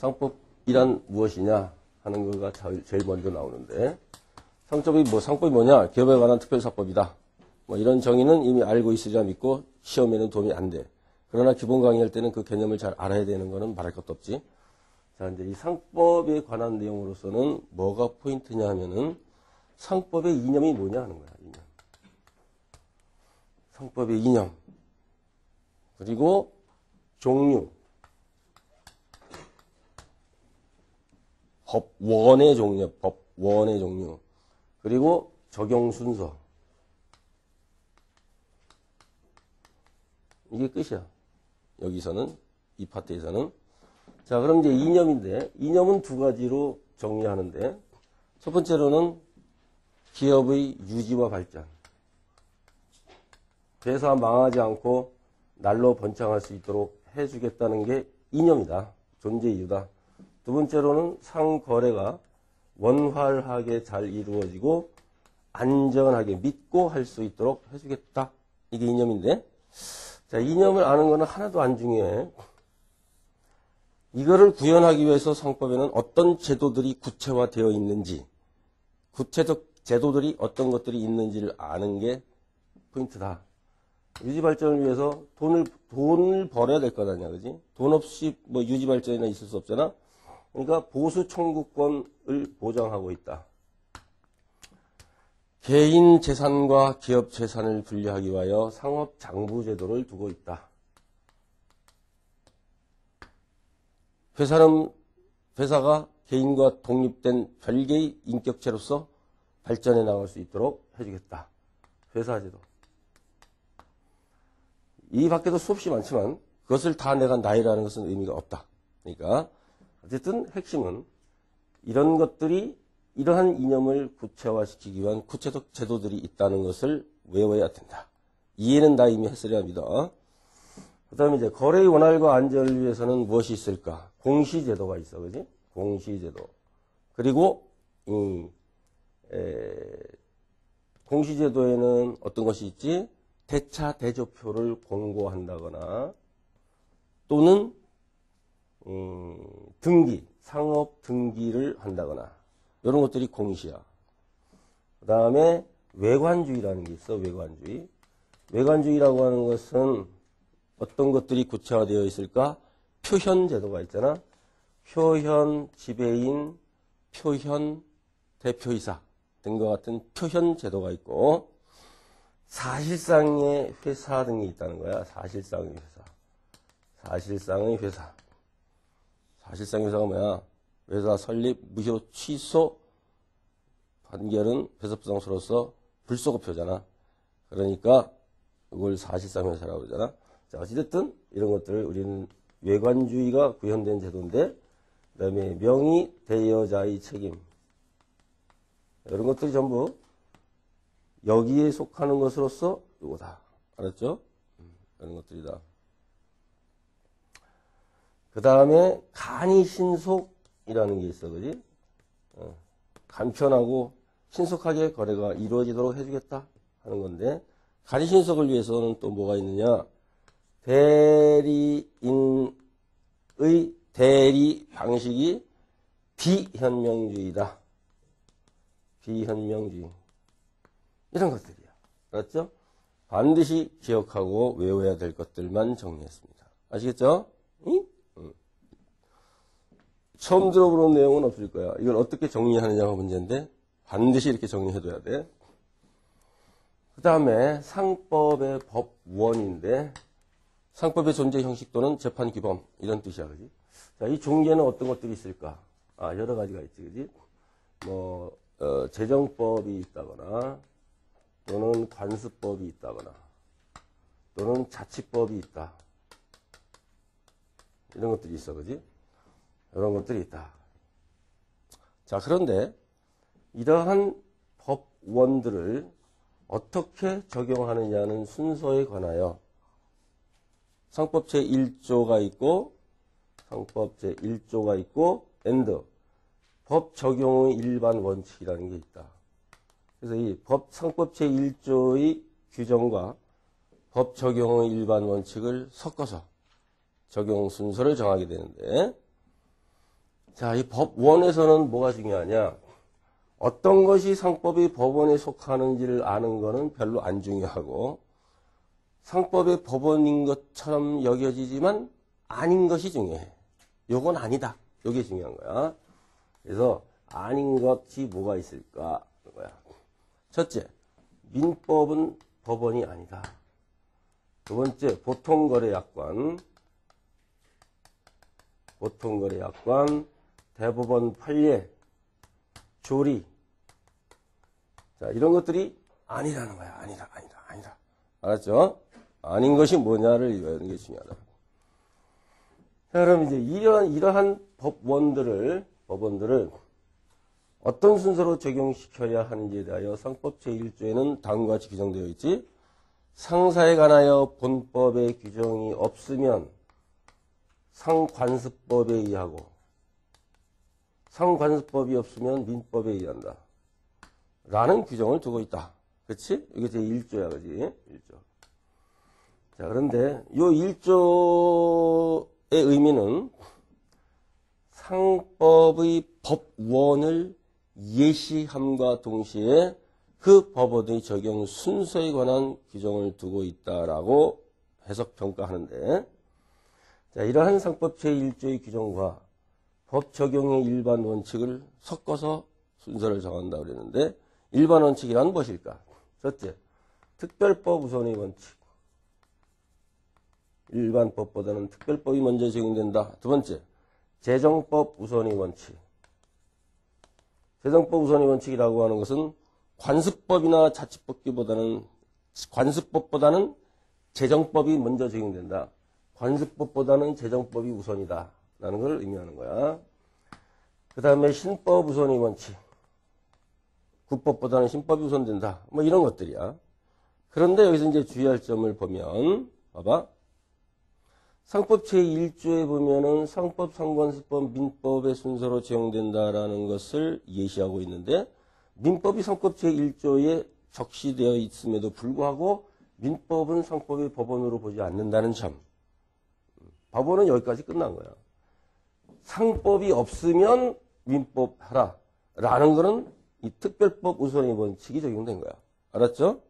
상법이란 무엇이냐 하는 거가 제일 먼저 나오는데, 상법이 뭐냐? 기업에 관한 특별사법이다. 뭐 이런 정의는 이미 알고 있으리라 믿고 시험에는 도움이 안 돼. 그러나 기본 강의할 때는 그 개념을 잘 알아야 되는 거는 말할 것도 없지. 자, 이제 이 상법에 관한 내용으로서는 뭐가 포인트냐 하면은 상법의 이념이 뭐냐 하는 거야, 이념. 상법의 이념. 그리고 종류. 법원의 종류. 그리고 적용 순서. 이게 끝이야. 여기서는, 이 파트에서는. 자, 그럼 이제 이념인데, 이념은 두 가지로 정리하는데, 첫 번째로는 기업의 유지와 발전. 회사 망하지 않고 날로 번창할 수 있도록 해주겠다는 게 이념이다. 존재 이유다. 두 번째로는 상거래가 원활하게 잘 이루어지고 안전하게 믿고 할 수 있도록 해주겠다. 이게 이념인데, 자, 이념을 아는 거는 하나도 안 중요해. 이거를 구현하기 위해서 상법에는 어떤 제도들이 구체화되어 있는지, 구체적 제도들이 어떤 것들이 있는지를 아는 게 포인트다. 유지발전을 위해서 돈을 벌어야 될 거 아니야, 그지? 돈 없이 뭐 유지발전이나 있을 수 없잖아? 그러니까 보수 청구권을 보장하고 있다. 개인 재산과 기업 재산을 분리하기 위하여 상업 장부 제도를 두고 있다. 회사가 개인과 독립된 별개의 인격체로서 발전해 나갈 수 있도록 해주겠다. 회사제도. 이 밖에도 수없이 많지만 그것을 다 내가 나열하는 것은 의미가 없다. 그러니까 어쨌든 핵심은 이런 것들이 이러한 이념을 구체화시키기 위한 구체적 제도들이 있다는 것을 외워야 된다. 이해는 다 이미 했으리라 믿어. 그 다음에 이제 거래의 원활과 안전을 위해서는 무엇이 있을까? 공시제도가 있어, 그지? 공시제도. 그리고, 공시제도에는 어떤 것이 있지? 대차 대조표를 공고한다거나, 또는, 등기, 상업 등기를 한다거나, 이런 것들이 공시야. 그 다음에 외관주의라는 게 있어, 외관주의. 외관주의라고 하는 것은 어떤 것들이 구체화되어 있을까? 표현 제도가 있잖아. 표현 지배인, 표현 대표이사 등과 같은 표현 제도가 있고, 사실상의 회사 등이 있다는 거야. 사실상의 회사. 사실상의 회사. 사실상의 회사가 뭐야? 회사 설립, 무효, 취소, 판결은 회사부상소로서 불소급표잖아. 그러니까 이걸 사실상 회사라고 그러잖아. 자, 어찌됐든 이런 것들을 우리는 외관주의가 구현된 제도인데, 그 다음에 명의 대여자의 책임. 이런 것들이 전부 여기에 속하는 것으로서 이거다. 알았죠? 이런 것들이다. 그 다음에 간이신속이라는 게 있어, 그지? 간편하고 신속하게 거래가 이루어지도록 해주겠다 하는 건데, 간이신속을 위해서는 또 뭐가 있느냐? 대리인의 대리 방식이 비현명주의다. 비현명주의. 이런 것들이야. 알았죠? 반드시 기억하고 외워야 될 것들만 정리했습니다. 아시겠죠? 응? 처음 들어보는 내용은 없을 거야. 이걸 어떻게 정리하느냐가 문제인데 반드시 이렇게 정리해둬야 돼. 그 다음에 상법의 법원인데, 상법의 존재 형식 또는 재판 규범, 이런 뜻이야, 그지? 자, 이 종계는 어떤 것들이 있을까? 여러 가지가 있지, 그지? 재정법이 있다거나, 또는 관습법이 있다거나, 또는 자치법이 있다. 이런 것들이 있어, 그지? 이런 것들이 있다. 자, 그런데 이러한 법원들을 어떻게 적용하느냐는 순서에 관하여 상법 제1조가 있고, 상법 제1조가 있고, 법 적용의 일반 원칙이라는 게 있다. 그래서 이 상법 제1조의 규정과 법 적용의 일반 원칙을 섞어서 적용 순서를 정하게 되는데, 자, 이 법원에서는 뭐가 중요하냐? 어떤 것이 상법이 법원에 속하는지를 아는 거는 별로 안 중요하고, 상법의 법원인 것처럼 여겨지지만 아닌 것이 중요해. 요건 아니다. 요게 중요한 거야. 그래서 아닌 것이 뭐가 있을까? 거야. 첫째, 민법은 법원이 아니다. 두 번째, 보통거래약관, 대법원 판례, 조리. 자, 이런 것들이 아니라는 거야. 아니다. 알았죠? 아닌 것이 뭐냐를 이해하는 게 중요하다. 자, 그럼 이제 이러한 법원들을 어떤 순서로 적용시켜야 하는지에 대하여 상법 제1조에는 다음과 같이 규정되어 있지. 상사에 관하여 본법의 규정이 없으면 상관습법에 의하고, 상관습법이 없으면 민법에 의한다. 라는 규정을 두고 있다. 그치? 이게 제1조야, 그지? 1조. 자, 그런데 이 1조의 의미는 상법의 법원을 예시함과 동시에 그 법원의 적용 순서에 관한 규정을 두고 있다라고 해석 평가하는데, 자, 이러한 상법 제1조의 규정과 법 적용의 일반 원칙을 섞어서 순서를 정한다고 그랬는데, 일반 원칙이란 무엇일까? 첫째, 특별법 우선의 원칙. 일반 법보다는 특별법이 먼저 적용된다. 두 번째, 재정법 우선의 원칙. 재정법 우선의 원칙이라고 하는 것은 관습법이나 자치법보다는 재정법이 먼저 적용된다. 관습법보다는 재정법이 우선이다. 라는 걸 의미하는 거야. 그 다음에 신법 우선의 원칙. 국법보다는 신법이 우선된다. 뭐 이런 것들이야. 그런데 여기서 이제 주의할 점을 보면, 봐봐. 상법 제1조에 보면은 상법, 상관습법, 민법의 순서로 적용된다라는 것을 예시하고 있는데, 민법이 상법 제1조에 적시되어 있음에도 불구하고 민법은 상법의 법원으로 보지 않는다는 점. 법원은 여기까지 끝난 거야. 상법이 없으면 민법 하라. 라는 거는 이 특별법 우선의 원칙이 적용된 거야. 알았죠?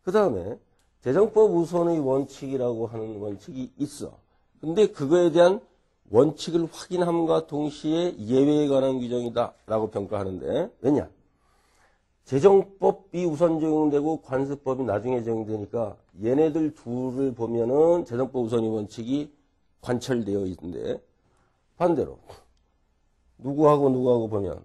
그 다음에 재정법 우선의 원칙이라고 하는 원칙이 있어. 근데 그거에 대한 원칙을 확인함과 동시에 예외에 관한 규정이다 라고 평가하는데, 왜냐? 재정법이 우선 적용되고 관습법이 나중에 적용되니까 얘네들 둘을 보면은 재정법 우선의 원칙이 관철되어 있는데, 반대로 누구하고 보면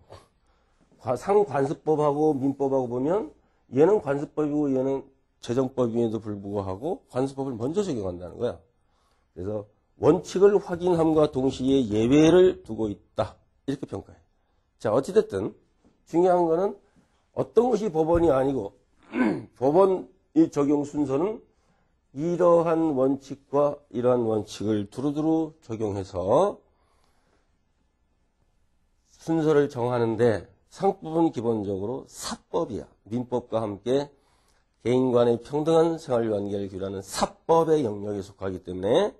상관습법하고 민법하고 보면 얘는 관습법이고 얘는 재정법임에도 불구하고 관습법을 먼저 적용한다는 거야. 그래서 원칙을 확인함과 동시에 예외를 두고 있다. 이렇게 평가해. 자, 어찌됐든 중요한 거는 어떤 것이 법원이 아니고 법원의 적용 순서는 이러한 원칙과 이러한 원칙을 두루두루 적용해서 순서를 정하는데, 상법은 기본적으로 사법이야. 민법과 함께 개인 간의 평등한 생활관계를 규율하는 사법의 영역에 속하기 때문에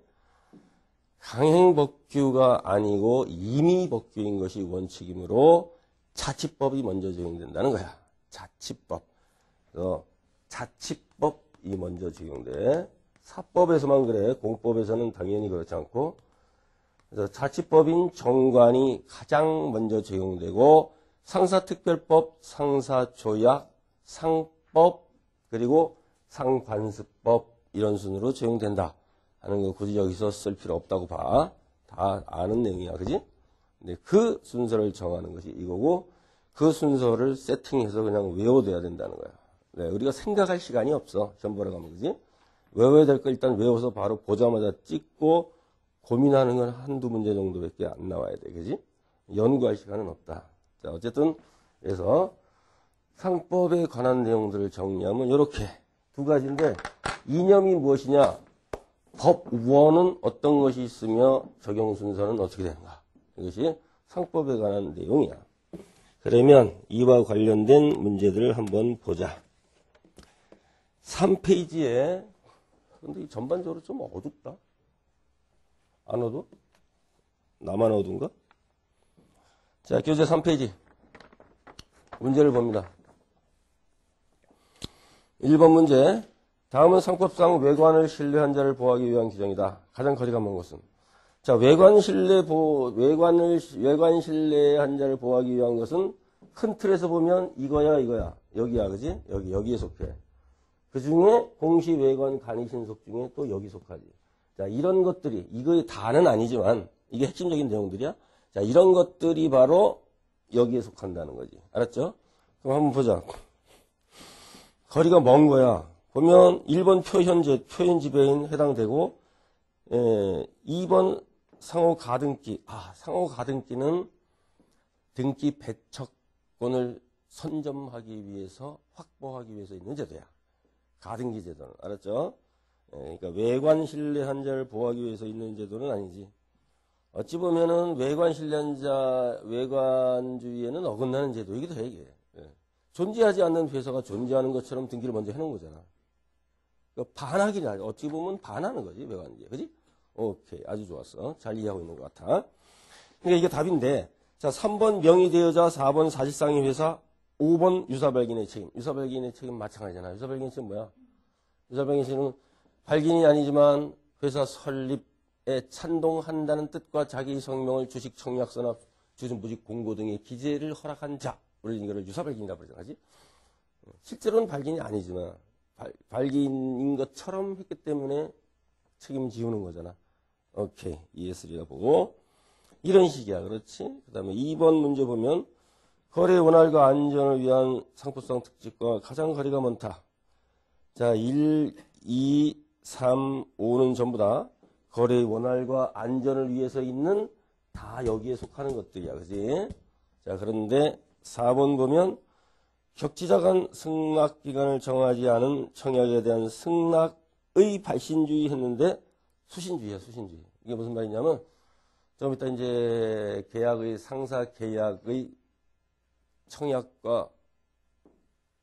강행법규가 아니고 임의법규인 것이 원칙이므로 자치법이 먼저 적용된다는 거야. 자치법. 그래서 자치법이 먼저 적용돼. 사법에서만 그래. 공법에서는 당연히 그렇지 않고. 그래서 자치법인 정관이 가장 먼저 적용되고, 상사특별법, 상사조약, 상법, 그리고 상관습법 이런 순으로 적용된다 하는 거 굳이 여기서 쓸 필요 없다고 봐. 다 아는 내용이야. 그지? 근데 그 순서를 정하는 것이 이거고, 그 순서를 세팅해서 그냥 외워둬야 된다는 거야. 네, 우리가 생각할 시간이 없어. 시험 보러 가면. 그지? 외워야 될 거 일단 외워서 바로 보자마자 찍고 고민하는 건 한두 문제 정도밖에 안 나와야 돼. 그지? 연구할 시간은 없다. 자, 어쨌든 그래서 상법에 관한 내용들을 정리하면 이렇게 두 가지인데, 이념이 무엇이냐? 법원은 어떤 것이 있으며 적용 순서는 어떻게 되는가? 이것이 상법에 관한 내용이야. 그러면 이와 관련된 문제들을 한번 보자. 3페이지에, 근데 전반적으로 좀 어둡다. 안 어두? 나만 어두운가? 자, 교재 3페이지. 문제를 봅니다. 1번 문제. 다음은 상법상 외관을 신뢰한 자를 보호하기 위한 규정이다. 가장 거리가 먼 것은. 자, 외관 신뢰한 자를 보호하기 위한 것은 큰 틀에서 보면 이거야. 여기야, 그지? 여기에 속해. 그 중에 공시 외관 간이 신속 중에 또 여기 속하지. 자, 이런 것들이, 이거 다는 아니지만, 이게 핵심적인 내용들이야. 자, 이런 것들이 바로 여기에 속한다는 거지. 알았죠? 그럼 한번 보자. 거리가 먼 거야. 보면 1번 표현 지배인 해당되고, 2번 상호 가등기. 상호 가등기는 등기 배척권을 선점하기 위해서, 확보하기 위해서 있는 제도야. 가등기 제도는. 알았죠? 그러니까 외관 신뢰한 자를 보호하기 위해서 있는 제도는 아니지. 어찌 보면은 외관 신뢰한 자, 외관주의에는 어긋나는 제도이기도 해, 이게. 존재하지 않는 회사가 존재하는 것처럼 등기를 먼저 해놓은 거잖아. 그러니까 반하기는 하지. 어찌 보면 반하는 거지, 외관주의. 그지? 오케이. 아주 좋았어. 잘 이해하고 있는 것 같아. 그러니까 이게 답인데, 자, 3번 명의대여자, 4번 사실상의 회사, 5번 유사발견의 책임. 유사발견의 책임 마찬가지잖아. 유사발견의 책임 뭐야? 유사발견의 책임은 발견이 아니지만 회사 설립에 찬동한다는 뜻과 자기 성명을 주식 청약서나 주식무직 공고 등의 기재를 허락한 자. 우리 이거를 유사발견이라고 그러잖아. 실제로는 발견이 아니지만 발견인 것처럼 했기 때문에 책임 지우는 거잖아. 오케이. 이해했으리라 보고. 이런 식이야. 그렇지? 그 다음에 2번 문제 보면 거래 원활과 안전을 위한 상법상 특집과 가장 거리가 먼다. 자, 1, 2, 3, 5는 전부 다 거래의 원활과 안전을 위해서 있는 다 여기에 속하는 것들이야. 그지? 자, 그런데 4번 보면 격지자 간 승낙기간을 정하지 않은 청약에 대한 승낙의 발신주의 했는데 수신주의야, 수신주의. 이게 무슨 말이냐면 좀 이따 이제 계약의 상사 계약의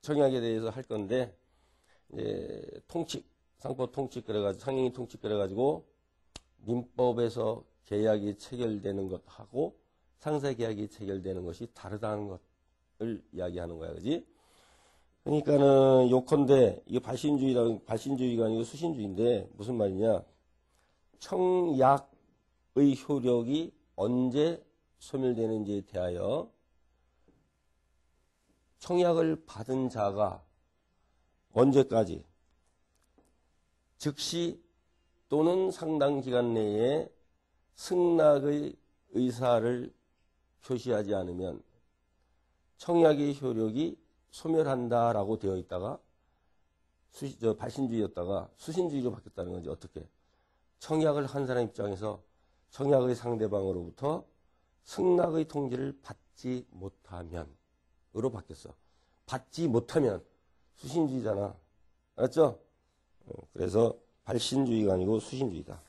청약에 대해서 할 건데 이제 상법 통칙 그래가지고 상행위 통칙 그래가지고 민법에서 계약이 체결되는 것하고 상사 계약이 체결되는 것이 다르다는 것을 이야기하는 거야, 그지? 그러니까는 요컨대 이게 발신주의가 아니고 수신주의인데 무슨 말이냐? 청약의 효력이 언제 소멸되는지에 대하여 청약을 받은 자가 언제까지 즉시 또는 상당 기간 내에 승낙의 의사를 표시하지 않으면 청약의 효력이 소멸한다라고 되어 있다가 발신주의였다가 수신주의로 바뀌었다는 건지 어떻게? 청약을 한 사람 입장에서 청약의 상대방으로부터 승낙의 통지를 받지 못하면 으로 바뀌었어. 받지 못하면 수신주의잖아. 알았죠? 그래서 발신주의가 아니고 수신주의다.